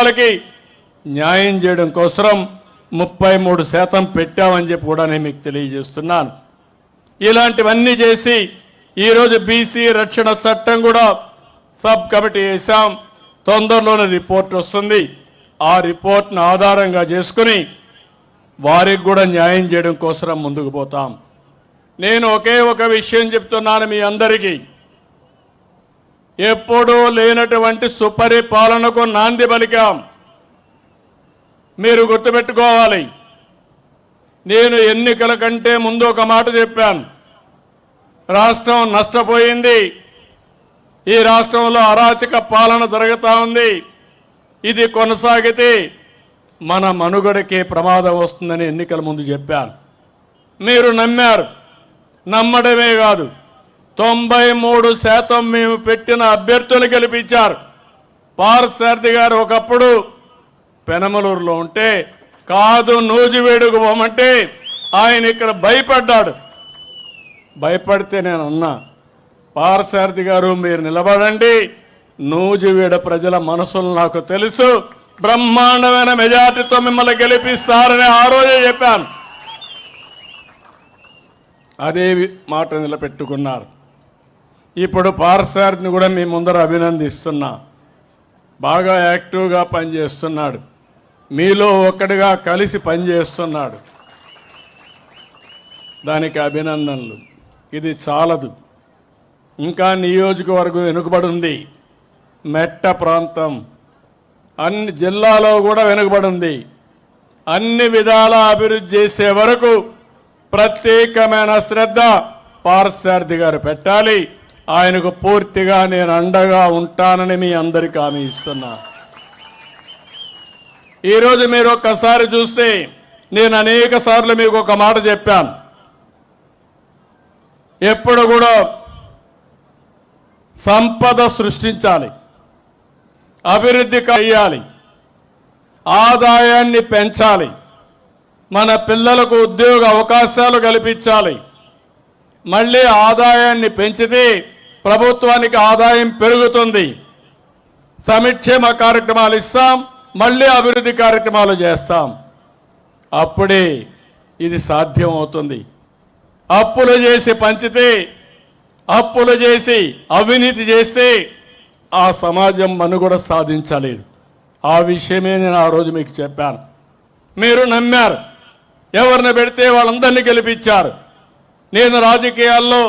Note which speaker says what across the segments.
Speaker 1: వాళ్ళకి న్యాయం చేయడం కోసం 33% పెట్టామని చెప్పి కూడా నేను మీకు తెలియజేస్తున్నాను. ఇలాంటివన్నీ చేసి ఈరోజు బీసీ రక్షణ చట్టం కూడా సబ్ కమిటీ వేసాం. తొందరలోనే రిపోర్ట్ వస్తుంది. ఆ రిపోర్ట్ను ఆధారంగా చేసుకుని వారికి కూడా న్యాయం చేయడం కోసం ముందుకు పోతాం. నేను ఒకే ఒక విషయం చెప్తున్నాను మీ అందరికీ. ఎప్పుడూ లేనటువంటి సుపరిపాలనకు నాంది పలికాం. మీరు గుర్తుపెట్టుకోవాలి. నేను ఎన్నికల కంటే ముందు ఒక మాట చెప్పాను. రాష్ట్రం నష్టపోయింది. ఈ రాష్ట్రంలో అరాచక పాలన జరుగుతూ ఉంది. ఇది కొనసాగితే మన మనుగడకే ప్రమాదం వస్తుందని ఎన్నికల ముందు చెప్పాను. మీరు నమ్మారు. నమ్మడమే కాదు, 93% మేము పెట్టిన అభ్యర్థులు గెలిపించారు. పార్థసారథి గారు ఒకప్పుడు పెనమలూరులో ఉంటే కాదు నూజివేడుకు పోమంటే ఆయన ఇక్కడ భయపడ్డాడు. భయపడితే నేను అన్నా, పార్థసారథి గారు మీరు నిలబడండి, నూజివేడు ప్రజల మనసులు నాకు తెలుసు, బ్రహ్మాండమైన మెజార్టీతో మిమ్మల్ని గెలిపిస్తారని ఆ రోజే చెప్పాను. అదే మాట నిలబెట్టుకున్నారు. ఇప్పుడు పార్థసారథిని కూడా మీ ముందర అభినందిస్తున్నా. బాగా యాక్టివ్గా పనిచేస్తున్నాడు. మీలో ఒక్కడిగా కలిసి పనిచేస్తున్నాడు. దానికి అభినందనలు. ఇది చాలదు, ఇంకా నియోజకవర్గం వెనుకబడి ఉంది. మెట్ట ప్రాంతం అన్ని జిల్లాలో కూడా వెనుకబడి ఉంది. అన్ని విధాల అభివృద్ధి చేసే వరకు ప్రత్యేకమైన శ్రద్ధ పార్థసారథి గారు పెట్టాలి. ఆయనకు పూర్తిగా నేను అండగా ఉంటానని మీ అందరికీ హామీ ఇస్తున్నా. ఈరోజు మీరు ఒక్కసారి చూస్తే నేను అనేక సార్లు మీకు ఒక మాట చెప్పాను. ఎప్పుడు కూడా సంపద సృష్టించాలి, అభివృద్ధి చేయాలి, ఆదాయాన్ని పెంచాలి, మన పిల్లలకు ఉద్యోగ అవకాశాలు కల్పించాలి. మళ్ళీ ఆదాయాన్ని పెంచితే ప్రభుత్వానికి ఆదాయం పెరుగుతుంది. సంక్షేమ కార్యక్రమాలు ఇస్తాం, మళ్ళీ అభివృద్ధి కార్యక్రమాలు చేస్తాం. అప్పుడే ఇది సాధ్యం అవుతుంది. అప్పులు చేసి పంచితే, అప్పులు చేసి అవినీతి చేస్తే ఆ సమాజం మనుగడ సాధించలేదు. ఆ విషయమే నేను ఆ రోజు మీకు చెప్పాను. మీరు నమ్మారు. ఎవరిని పెడితే వాళ్ళందరినీ గెలిపించారు. నేను రాజకీయాల్లో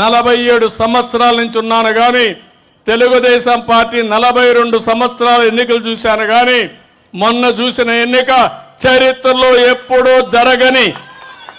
Speaker 1: 47 సంవత్సరాల నుంచి ఉన్నాను కానీ తెలుగుదేశం పార్టీ 42 సంవత్సరాల ఎన్నికలు చూశాను కానీ మొన్న చూసిన ఎన్నిక చరిత్రలో ఎప్పుడూ జరగని